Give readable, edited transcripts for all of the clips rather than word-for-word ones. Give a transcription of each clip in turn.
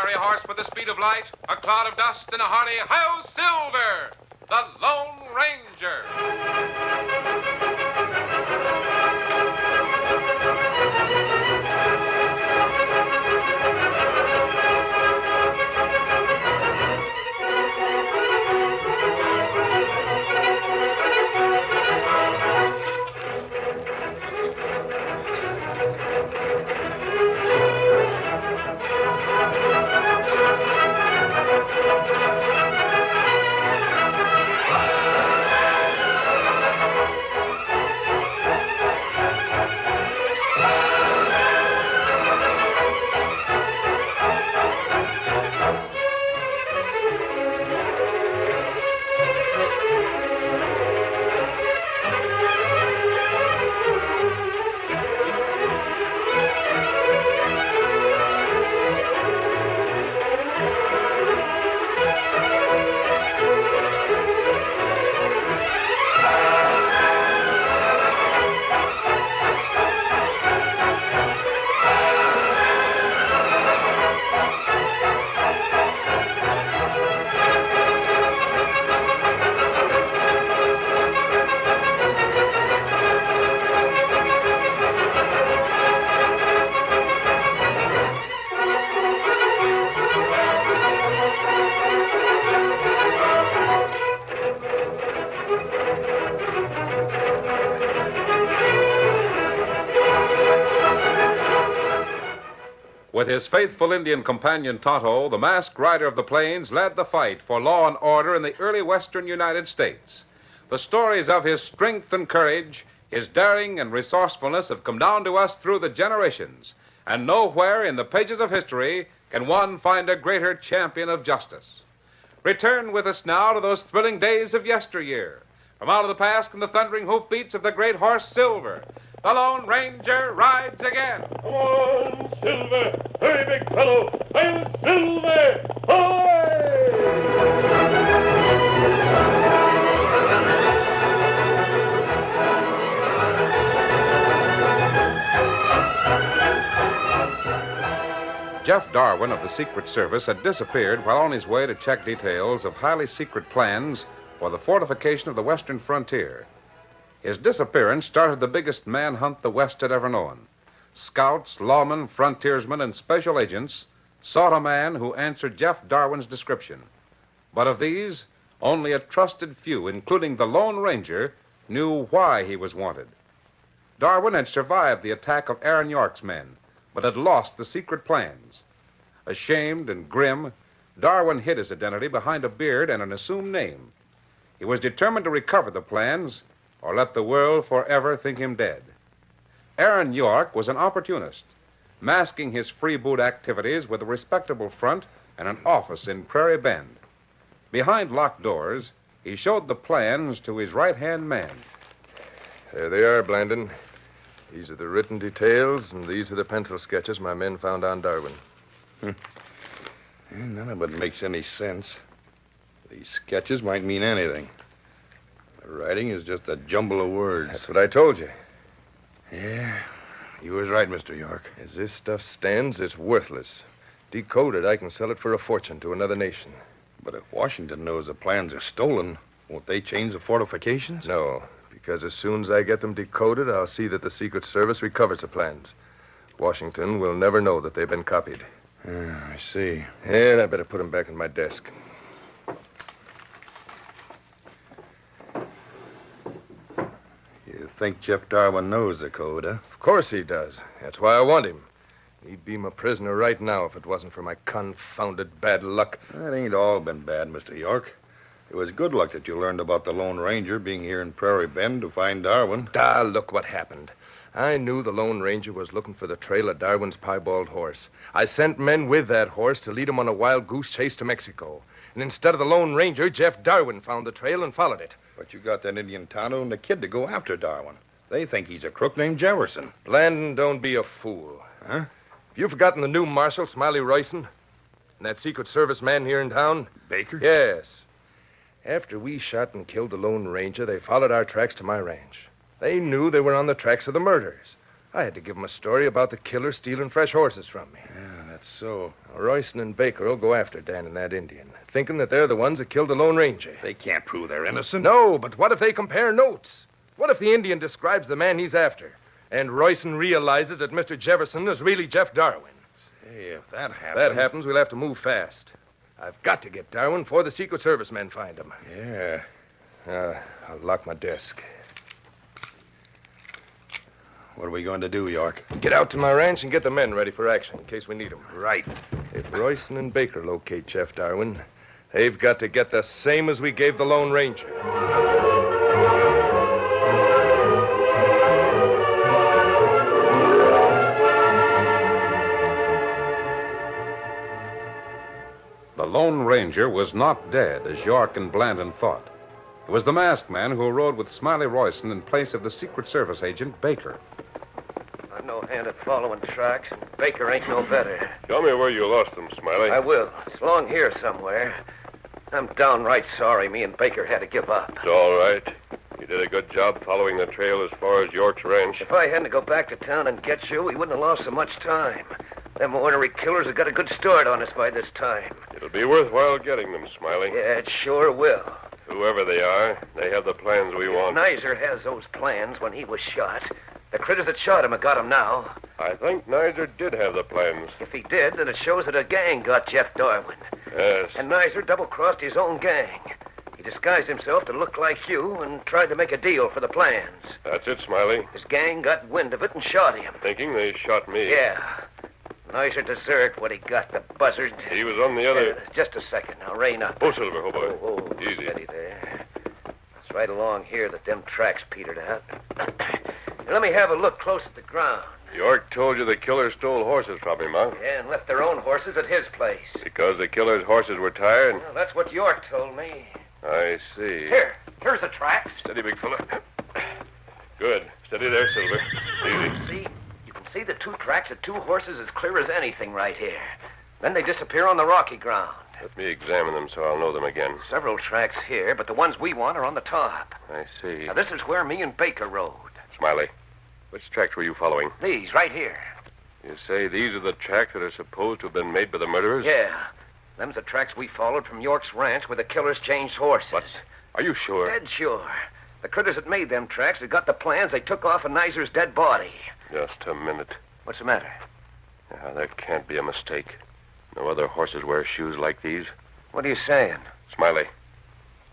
fiery horse with the speed of light, a cloud of dust, and a hearty "Hi-Yo Silver!" The Lone Ranger. With his faithful Indian companion Tonto, the masked rider of the plains led the fight for law and order in the early western United States. The stories of his strength and courage, his daring and resourcefulness have come down to us through the generations, and nowhere in the pages of history can one find a greater champion of justice. Return with us now to those thrilling days of yesteryear. From out of the past come the thundering hoofbeats of the great horse Silver. The Lone Ranger rides again. Come on, Silver! Hurry, big fellow! I'm Silver! Jeff Darwin of the Secret Service had disappeared while on his way to check details of highly secret plans for the fortification of the western frontier. His disappearance started the biggest manhunt the West had ever known. Scouts, lawmen, frontiersmen, and special agents sought a man who answered Jeff Darwin's description. But of these, only a trusted few, including the Lone Ranger, knew why he was wanted. Darwin had survived the attack of Aaron York's men, but had lost the secret plans. Ashamed and grim, Darwin hid his identity behind a beard and an assumed name. He was determined to recover the plans or let the world forever think him dead. Aaron York was an opportunist, masking his freeboot activities with a respectable front and an office in Prairie Bend. Behind locked doors, he showed the plans to his right-hand man. There they are, Blandon. These are the written details, and these are the pencil sketches my men found on Darwin. None of it makes any sense. These sketches might mean anything. The writing is just a jumble of words. That's what I told you. Yeah, you was right, Mr. York. As this stuff stands, it's worthless. Decoded, I can sell it for a fortune to another nation. But if Washington knows the plans are stolen, won't they change the fortifications? No, because as soon as I get them decoded, I'll see that the Secret Service recovers the plans. Washington will never know that they've been copied. I see. And I better put them back in my desk. You think Jeff Darwin knows the code, huh? Of course he does. That's why I want him. He'd be my prisoner right now if it wasn't for my confounded bad luck. That ain't all been bad, Mr. York. It was good luck that you learned about the Lone Ranger being here in Prairie Bend to find Darwin. Look what happened. I knew the Lone Ranger was looking for the trail of Darwin's piebald horse. I sent men with that horse to lead him on a wild goose chase to Mexico. And instead of the Lone Ranger, Jeff Darwin found the trail and followed it. But you got that Indian Tonto and the kid to go after Darwin. They think he's a crook named Jefferson. Blandon, don't be a fool. Huh? Have you forgotten the new marshal, Smiley Royson? And that Secret Service man here in town? Baker? Yes. After we shot and killed the Lone Ranger, they followed our tracks to my ranch. They knew they were on the tracks of the murderers. I had to give them a story about the killer stealing fresh horses from me. Yeah, that's so? Royston and Baker will go after Dan and that Indian, thinking that they're the ones that killed the Lone Ranger. They can't prove they're innocent. No, but what if they compare notes? What if the Indian describes the man he's after, and Royston realizes that Mr. Jefferson is really Jeff Darwin? Hey, if that happens... If that happens, we'll have to move fast. I've got to get Darwin before the Secret Service men find him. Yeah. I'll lock my desk. What are we going to do, York? Get out to my ranch and get the men ready for action in case we need them. Right. If Royston and Baker locate Jeff Darwin, they've got to get the same as we gave the Lone Ranger. The Lone Ranger was not dead, as York and Blandon thought. It was the masked man who rode with Smiley Royston in place of the Secret Service agent, Baker. I'm no hand at following tracks, and Baker ain't no better. Show me where you lost them, Smiley. I will. It's along here somewhere. I'm downright sorry me and Baker had to give up. It's all right. You did a good job following the trail as far as York's ranch. If I hadn't to go back to town and get you, we wouldn't have lost so much time. Them ornery killers have got a good start on us by this time. It'll be worthwhile getting them, Smiley. Yeah, it sure will. Whoever they are, they have the plans we want. Nizer has those plans when he was shot. The critters that shot him have got him now. I think Nizer did have the plans. If he did, then it shows that a gang got Jeff Darwin. Yes. And Nizer double-crossed his own gang. He disguised himself to look like you and tried to make a deal for the plans. That's it, Smiley. His gang got wind of it and shot him. Thinking they shot me. Yeah. Nizer deserved what he got, the buzzard. He was on the other... Just a second. Now, rein up. Oh, Silver, oh, boy. Oh, Easy. Steady there. It's right along here that them tracks petered out. Let me have a look close at the ground. York told you the killer stole horses from him, huh? Yeah, and left their own horses at his place. Because the killer's horses were tired? Well, that's what York told me. I see. Here's the tracks. Steady, big fella. Good. Steady there, Silver. Easy. You can see the two tracks of two horses as clear as anything right here. Then they disappear on the rocky ground. Let me examine them so I'll know them again. Several tracks here, but the ones we want are on the top. I see. Now, this is where me and Baker rode. Smiley, which tracks were you following? These, right here. You say these are the tracks that are supposed to have been made by the murderers? Yeah. Them's the tracks we followed from York's ranch where the killers changed horses. What? Are you sure? Dead sure. The critters that made them tracks had got the plans they took off of Nizer's dead body. Just a minute. What's the matter? Yeah, there can't be a mistake. No other horses wear shoes like these. What are you saying? Smiley,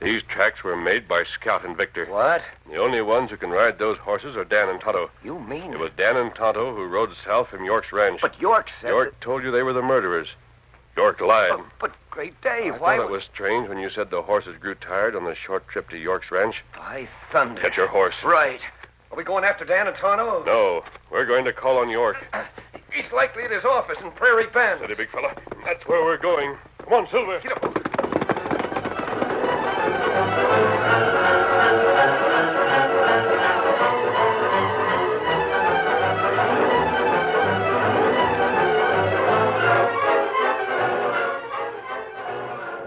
these tracks were made by Scout and Victor. What? The only ones who can ride those horses are Dan and Tonto. You mean... It was Dan and Tonto who rode south from York's ranch. But York said... York told you they were the murderers. York lied. But Great Dave, I why... thought it was strange when you said the horses grew tired on the short trip to York's ranch. By thunder. Get your horse. Right. Are we going after Dan and Tonto? No. We're going to call on York. He's likely at his office in Prairie Bend. Steady, big fella. That's where we're going. Come on, Silver. Get up.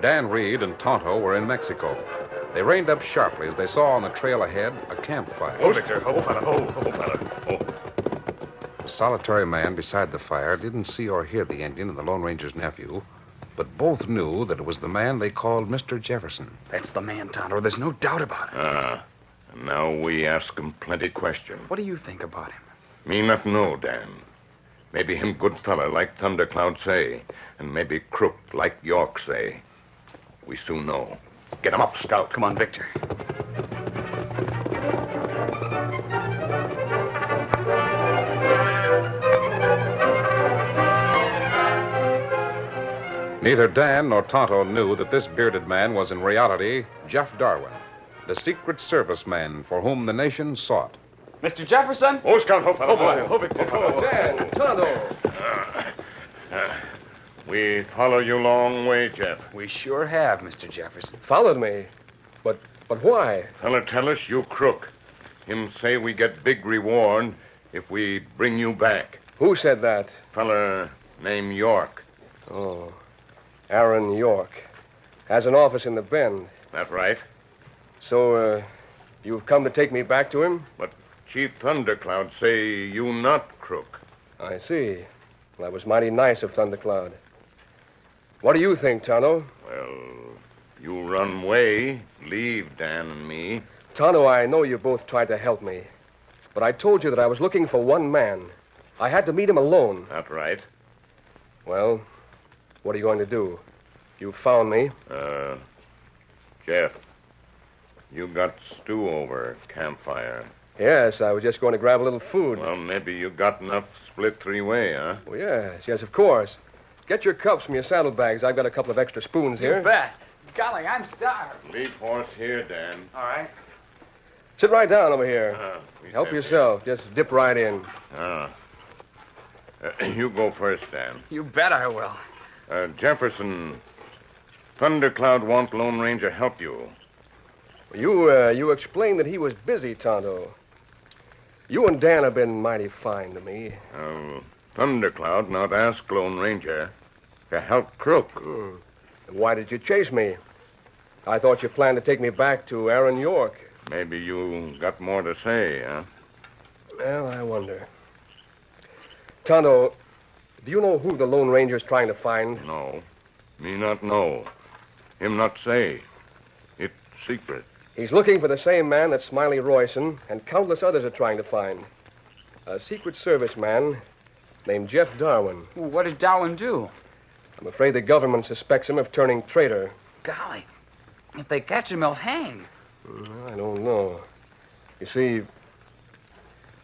Dan Reed and Tonto were in Mexico. They reined up sharply as they saw on the trail ahead a campfire. Oh, Victor. Oh, fella. Oh, fella. Oh. The solitary man beside the fire didn't see or hear the Indian and the Lone Ranger's nephew, but both knew that it was the man they called Mr. Jefferson. That's the man, Tonto. There's no doubt about it. And now we ask him plenty question. What do you think about him? Me not know, Dan. Maybe him good fella like Thundercloud say, and maybe crook like York say. We soon know. Get him up, Scout. Come on, Victor. Neither Dan nor Tonto knew that this bearded man was in reality Jeff Darwin, the Secret Service man for whom the nation sought. Mr. Jefferson? Oh, Scout. Oh, fella. Oh, boy. Oh, Victor. Oh, Dan. Tonto. We follow you long way, Jeff. We sure have, Mr. Jefferson. Followed me. But why? Fella tell us you crook. Him say we get big reward if we bring you back. Who said that? Fella named York. Oh, Aaron York. Has an office in the Bend. That right? So, you've come to take me back to him? But Chief Thundercloud say you not crook. I see. Well, that was mighty nice of Thundercloud. What do you think, Tonto? Well, you run away, leave Dan and me. Tonto, I know you both tried to help me. But I told you that I was looking for one man. I had to meet him alone. That right? Well, what are you going to do? You found me. Jeff, you got stew over campfire. Yes, I was just going to grab a little food. Well, maybe you got enough split three-way, huh? Oh, yes, of course. Get your cups from your saddlebags. I've got a couple of extra spoons here. You bet. Golly, I'm starved. Leave horse here, Dan. All right. Sit right down over here. We Help have yourself. Just dip right in. You go first, Dan. You bet I will. Jefferson, Thundercloud wants Lone Ranger help you. You explained that he was busy, Tonto. You and Dan have been mighty fine to me. Thundercloud not ask Lone Ranger to help Crook. Why did you chase me? I thought you planned to take me back to Aaron York. Maybe you got more to say, huh? Well, I wonder. Tonto, do you know who the Lone Ranger's trying to find? No. Me not know. Him not say. It's secret. He's looking for the same man that Smiley Royson and countless others are trying to find. A Secret Service man named Jeff Darwin. What did Darwin do? I'm afraid the government suspects him of turning traitor. Golly, if they catch him, he'll hang. I don't know. You see,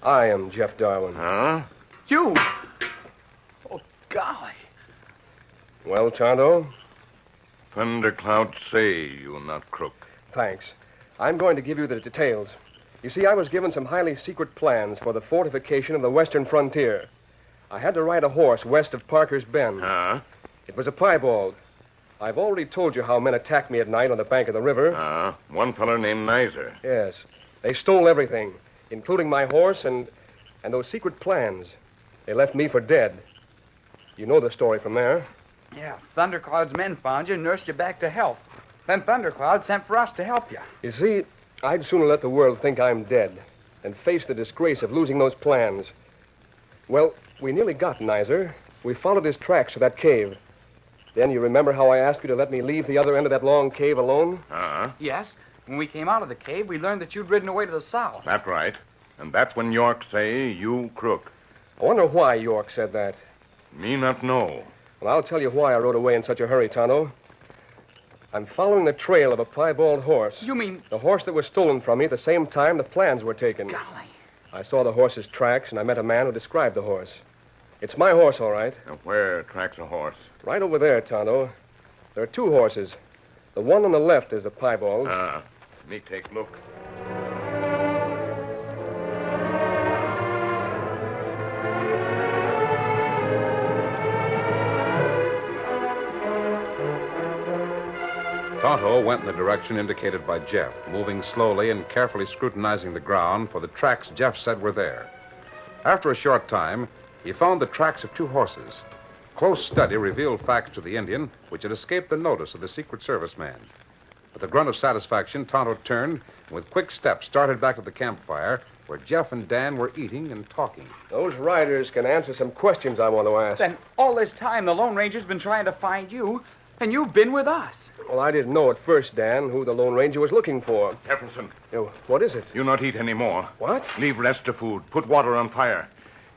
I am Jeff Darwin. Huh? You? Oh, golly. Well, Tonto? Thundercloud say you not Crook. Thanks. I'm going to give you the details. You see, I was given some highly secret plans for the fortification of the western frontier. I had to ride a horse west of Parker's Bend. Huh? It was a piebald. I've already told you how men attacked me at night on the bank of the river. One feller named Nizer. Yes. They stole everything, including my horse and those secret plans. They left me for dead. You know the story from there. Yes, Thundercloud's men found you and nursed you back to health. Then Thundercloud sent for us to help you. You see, I'd sooner let the world think I'm dead than face the disgrace of losing those plans. Well, we nearly got Nizer. We followed his tracks to that cave. Then you remember how I asked you to let me leave the other end of that long cave alone? Yes. When we came out of the cave, we learned that you'd ridden away to the south. That's right. And that's when York say you Crook. I wonder why York said that. Me not know. Well, I'll tell you why I rode away in such a hurry, Tonto. I'm following the trail of a piebald horse. You mean... The horse that was stolen from me at the same time the plans were taken. Golly. I saw the horse's tracks, and I met a man who described the horse. It's my horse, all right. Where tracks a horse? Right over there, Tonto. There are two horses. The one on the left is the piebald. Me take look. Tonto went in the direction indicated by Jeff, moving slowly and carefully scrutinizing the ground for the tracks Jeff said were there. After a short time, he found the tracks of two horses. Close study revealed facts to the Indian which had escaped the notice of the Secret Service man. With a grunt of satisfaction, Tonto turned and with quick steps started back to the campfire where Jeff and Dan were eating and talking. Those riders can answer some questions I want to ask. Then all this time, the Lone Ranger's been trying to find you, and you've been with us. Well, I didn't know at first, Dan, who the Lone Ranger was looking for. Jefferson, What is it? you not eat any more. What? Leave rest of food. Put water on fire.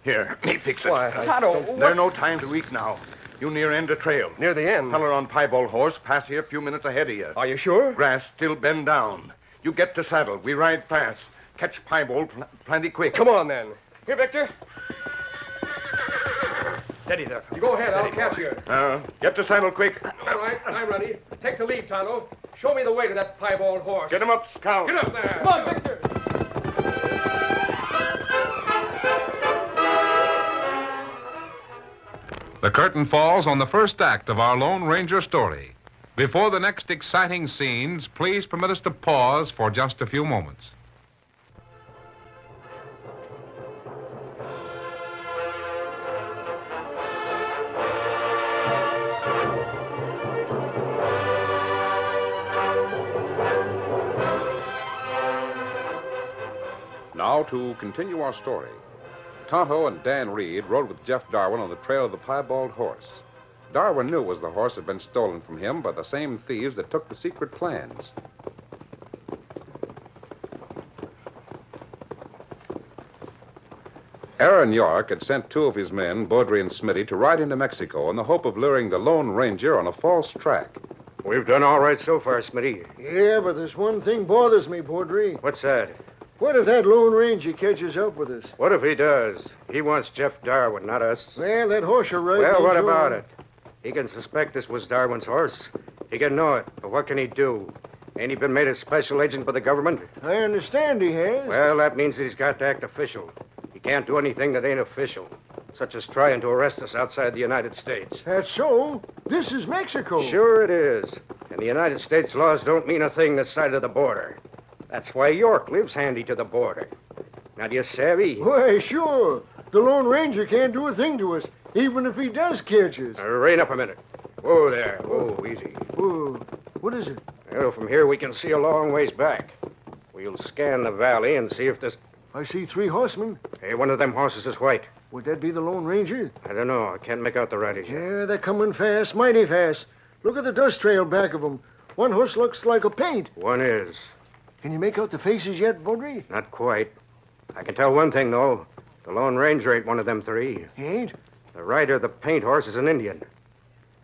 Here, me fix it. Why, Tonto, There's no time to eat now. You near end of trail. Near the end. Feller on piebald horse pass here a few minutes ahead of you. Are you sure? Grass still bend down. You get to saddle. We ride fast. Catch piebald plenty quick. Come on, then. Here, Victor. Steady there. You go ahead. I'll catch you. Get to saddle quick. All right, I'm ready. Take the lead, Tonto. Show me the way to that piebald horse. Get him up, Scout. Get up there. Come on, Victor. The curtain falls on the first act of our Lone Ranger story. Before the next exciting scenes, please permit us to pause for just a few moments. Now to continue our story. Tonto and Dan Reed rode with Jeff Darwin on the trail of the piebald horse. Darwin knew it was the horse had been stolen from him by the same thieves that took the secret plans. Aaron York had sent two of his men, Baudry and Smitty, to ride into Mexico in the hope of luring the Lone Ranger on a false track. We've done all right so far, Smitty. Yeah, but there's one thing bothers me, Baudry. What's that? What if that Lone Ranger catches up with us? What if he does? He wants Jeff Darwin, not us. Well, that horse you're right. Well, what about it? He can suspect this was Darwin's horse. He can know it, but what can he do? Ain't he been made a special agent for the government? I understand he has. Well, that means that he's got to act official. He can't do anything that ain't official, such as trying to arrest us outside the United States. That's so. This is Mexico. Sure it is. And the United States laws don't mean a thing this side of the border. That's why York lives handy to the border. Now, do you savvy? Why, sure. The Lone Ranger can't do a thing to us, even if he does catch us. Rein up a minute. Whoa there. Whoa, easy. Whoa. What is it? Well, from here we can see a long ways back. We'll scan the valley and see if there's... I see 3 horsemen. Hey, one of them horses is white. Would that be the Lone Ranger? I don't know. I can't make out the riders yet. Yeah, they're coming fast, mighty fast. Look at the dust trail back of them. One horse looks like a paint. One is. Can you make out the faces yet, Baudry? Not quite. I can tell one thing, though. The Lone Ranger ain't one of them 3. He ain't? The rider of the paint horse is an Indian.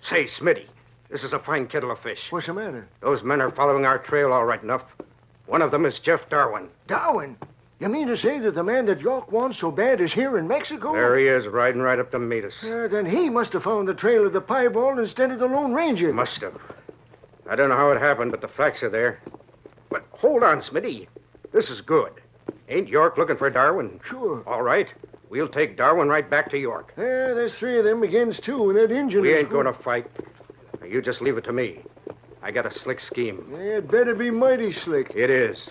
Say, Smitty, this is a fine kettle of fish. What's the matter? Those men are following our trail all right enough. One of them is Jeff Darwin. Darwin? You mean to say that the man that York wants so bad is here in Mexico? There he is, riding right up to meet us. Then he must have found the trail of the piebald instead of the Lone Ranger. Must have. I don't know how it happened, but the facts are there. But hold on, Smitty. This is good. Ain't York looking for Darwin? Sure. All right. We'll take Darwin right back to York. There's 3 of them against 2, and that Injun... We ain't going to fight. Now, you just leave it to me. I got a slick scheme. It better be mighty slick. It is.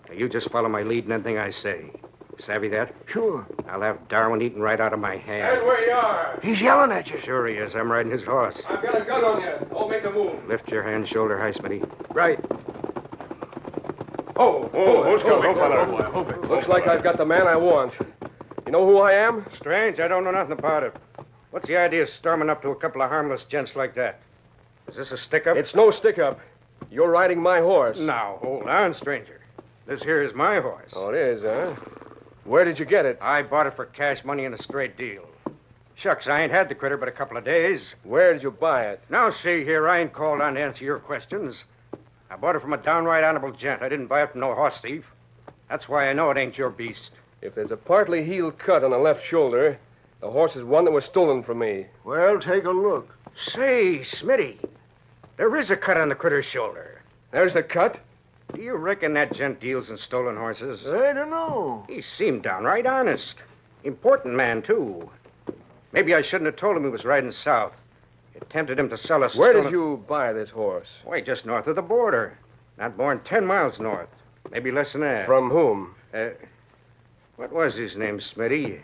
Now, you just follow my lead in anything I say. Savvy that? Sure. I'll have Darwin eating right out of my hand. Stand where you are. He's yelling at you. Sure he is. I'm riding his horse. I've got a gun on you. Don't make a move. Lift your hand shoulder high, Smitty. Right. Oh, who's coming, fella? Looks like I've got the man I want. You know who I am? Strange, I don't know nothing about it. What's the idea of storming up to a couple of harmless gents like that? Is this a stick-up? It's no stick-up. You're riding my horse. Now, hold on, stranger. This here is my horse. Oh, it is, huh? Where did you get it? I bought it for cash money in a straight deal. Shucks, I ain't had the critter but a couple of days. Where did you buy it? Now, see here, I ain't called on to answer your questions. I bought it from a downright honorable gent. I didn't buy it from no horse thief. That's why I know it ain't your beast. If there's a partly healed cut on the left shoulder, the horse is one that was stolen from me. Well, take a look. Say, Smitty, there is a cut on the critter's shoulder. There's the cut. Do you reckon that gent deals in stolen horses? I don't know. He seemed downright honest. Important man, too. Maybe I shouldn't have told him he was riding south. It tempted him to sell us. Where did you buy this horse? Why, just north of the border. Not more than 10 miles north. Maybe less than that. From whom? What was his name, Smitty?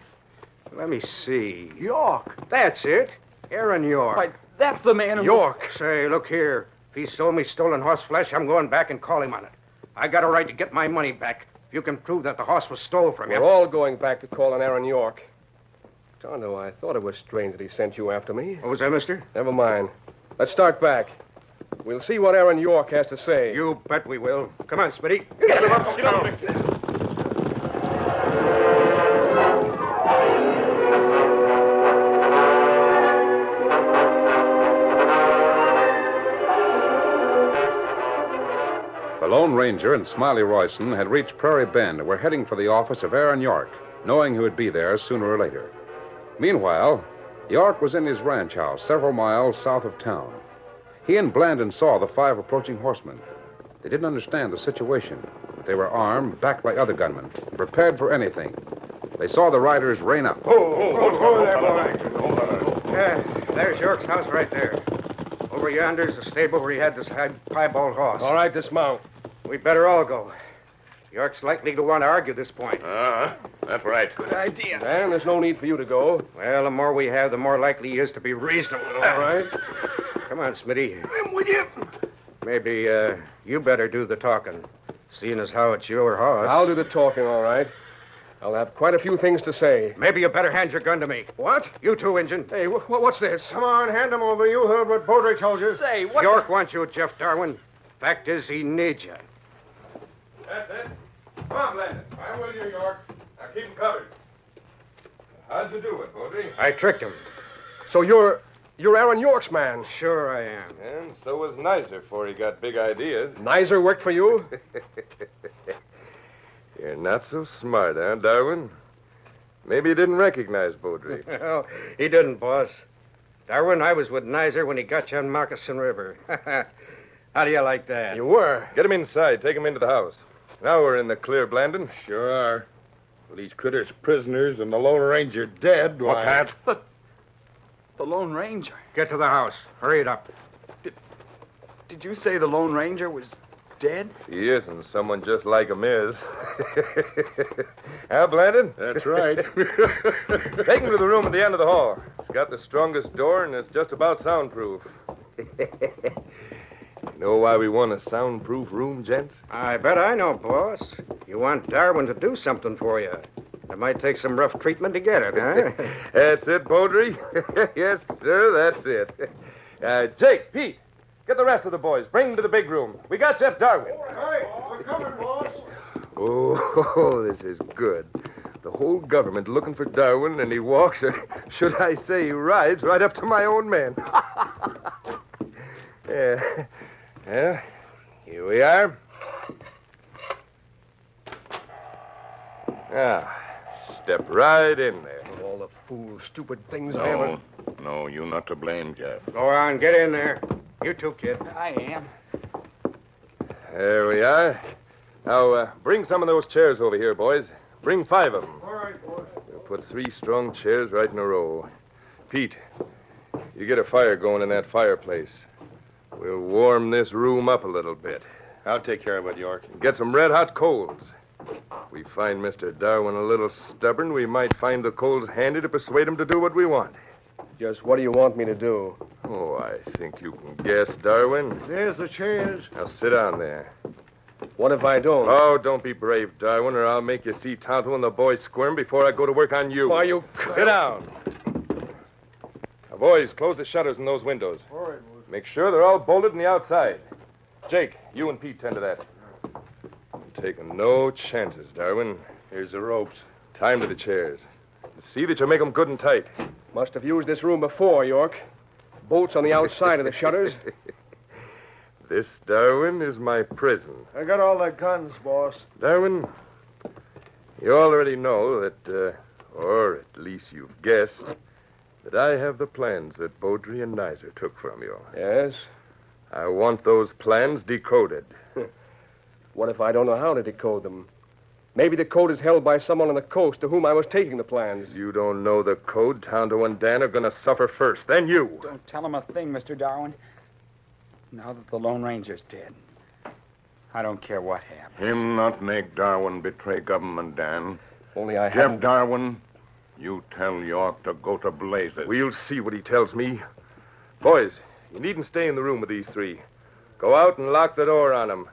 Let me see. York. That's it. Aaron York. Why, that's the man who... York. Say, look here. If he sold me stolen horse flesh, I'm going back and call him on it. I got a right to get my money back if you can prove that the horse was stole from you. We're all going back to call on Aaron York. Tonto, I thought it was strange that he sent you after me. What was that, mister? Never mind. Let's start back. We'll see what Aaron York has to say. You bet we will. Come on, Smitty. Get him up. Get up. The Lone Ranger and Smiley Royson had reached Prairie Bend and were heading for the office of Aaron York, knowing he would be there sooner or later. Meanwhile, York was in his ranch house several miles south of town. He and Blandon saw the 5 approaching horsemen. They didn't understand the situation, but they were armed, backed by other gunmen, prepared for anything. They saw the riders rein up. Oh, there, boy. There's York's house right there. Over yonder's the stable where he had this piebald horse. All right, dismount. We'd better all go. York's likely to want to argue this point. That's right. Good idea. And there's no need for you to go. Well, the more we have, the more likely he is to be reasonable. All right. Come on, Smitty. I'm with you. Maybe you better do the talking, seeing as how it's your horse. I'll do the talking, all right. I'll have quite a few things to say. Maybe you better hand your gun to me. What? You too, Injun. Hey, what's this? Come on, hand him over. You heard what Baudry told you. Say, what? York wants you, Jeff Darwin. Fact is, he needs you. That's it. Come on, Blandon. I'm with you, York. Now keep him covered. How'd you do it, Baudry? I tricked him. So you're Aaron York's man. Sure I am. And so was Nizer before he got big ideas. Nizer worked for you? You're not so smart, huh, Darwin? Maybe you didn't recognize Baudry. Well, he didn't, boss. Darwin, I was with Nizer when he got you on Moccasin River. How do you like that? You were. Get him inside. Take him into the house. Now we're in the clear, Blandon. Sure are. With these critters prisoners and the Lone Ranger dead, why... What's that? But the Lone Ranger. Get to the house. Hurry it up. Did you say the Lone Ranger was dead? He isn't. Someone just like him is. Huh, Blandon? That's right. Take him to the room at the end of the hall. It's got the strongest door, and it's just about soundproof. You know why we want a soundproof room, gents? I bet I know, boss. You want Darwin to do something for you. It might take some rough treatment to get it, huh? That's it, Baudry. Yes, sir, that's it. Jake, Pete, get the rest of the boys. Bring them to the big room. We got Jeff Darwin. Hey, we're coming, boss. Oh, this is good. The whole government looking for Darwin, and he walks, or should I say he rides, right up to my own men. Yeah. Yeah, here we are. Now, step right in there. All the fool, stupid things I ever... No, you're not to blame, Jeff. Go on, get in there. You too, kid. I am. There we are. Now, bring some of those chairs over here, boys. Bring 5 of them. All right, boss. We'll put 3 strong chairs right in a row. Pete, you get a fire going in that fireplace. We'll warm this room up a little bit. I'll take care of it, York. Get some red-hot coals. If we find Mr. Darwin a little stubborn, we might find the coals handy to persuade him to do what we want. Just what do you want me to do? Oh, I think you can guess, Darwin. There's the chairs. Now sit down there. What if I don't? Oh, don't be brave, Darwin, or I'll make you see Tonto and the boys squirm before I go to work on you. Why, you... Sit down. Now, boys, close the shutters in those windows. All right, boss. Make sure they're all bolted on the outside. Jake, you and Pete tend to that. I'm taking no chances, Darwin. Here's the ropes. Time to the chairs. See that you make them good and tight. Must have used this room before, York. Bolts on the outside of the shutters. This, Darwin, is my prison. I got all the guns, boss. Darwin, you already know that, or at least you've guessed, that I have the plans that Baudry and Nizer took from you. Yes? I want those plans decoded. What if I don't know how to decode them? Maybe the code is held by someone on the coast to whom I was taking the plans. You don't know the code. Tonto and Dan are going to suffer first, then you. Don't tell him a thing, Mr. Darwin. Now that the Lone Ranger's dead, I don't care what happens. Him not make Darwin betray government, Dan. Only I Jeff haven't... Darwin, you tell York to go to blazes. We'll see what he tells me. Boys, you needn't stay in the room with these 3. Go out and lock the door on them.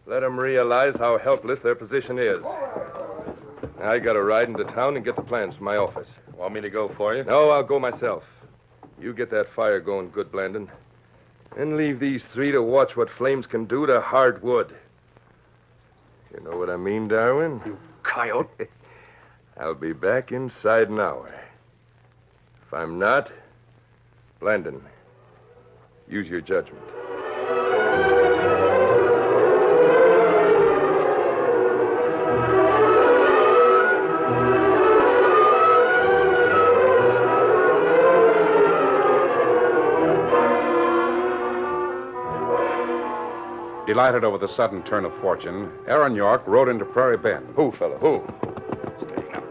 Let them realize how helpless their position is. I got to ride into town and get the plans from my office. Want me to go for you? No, I'll go myself. You get that fire going good, Blandon. And leave these 3 to watch what flames can do to hard wood. You know what I mean, Darwin? You coyote. I'll be back inside an hour. If I'm not, Blandon, use your judgment. Delighted over the sudden turn of fortune, Aaron York rode into Prairie Bend. Who, fella, who? Steady now.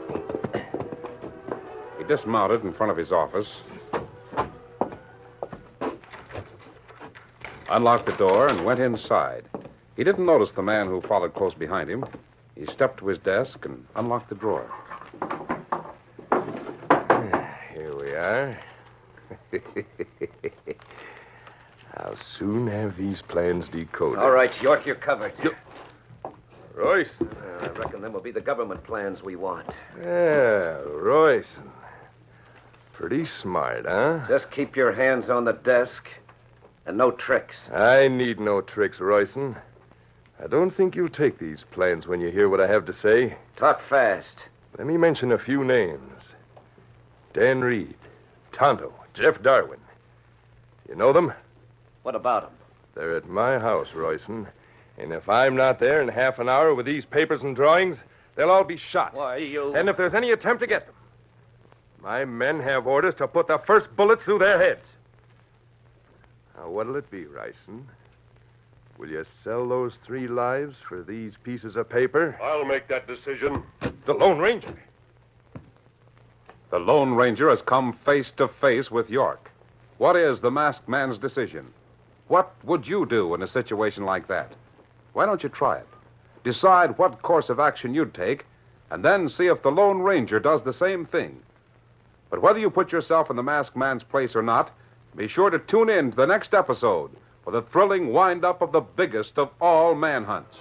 He dismounted in front of his office, unlocked the door, and went inside. He didn't notice the man who followed close behind him. He stepped to his desk and unlocked the drawer. Here we are. I'll soon have these plans decoded. All right, York, you're covered. Royce. I reckon them will be the government plans we want. Yeah, Royce. Pretty smart, huh? Just keep your hands on the desk and no tricks. I need no tricks, Royson. I don't think you'll take these plans when you hear what I have to say. Talk fast. Let me mention a few names. Dan Reed, Tonto, Jeff Darwin. You know them? What about them? They're at my house, Royson. And if I'm not there in half an hour with these papers and drawings, they'll all be shot. Why, you... And if there's any attempt to get them, my men have orders to put the first bullets through their heads. Now, what'll it be, Ryson? Will you sell those 3 lives for these pieces of paper? I'll make that decision. The Lone Ranger. The Lone Ranger has come face to face with York. What is the masked man's decision? What would you do in a situation like that? Why don't you try it? Decide what course of action you'd take, and then see if the Lone Ranger does the same thing. But whether you put yourself in the masked man's place or not, be sure to tune in to the next episode for the thrilling wind-up of the biggest of all manhunts.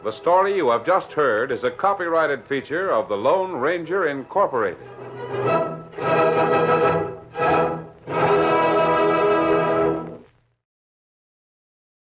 The story you have just heard is a copyrighted feature of the Lone Ranger Incorporated.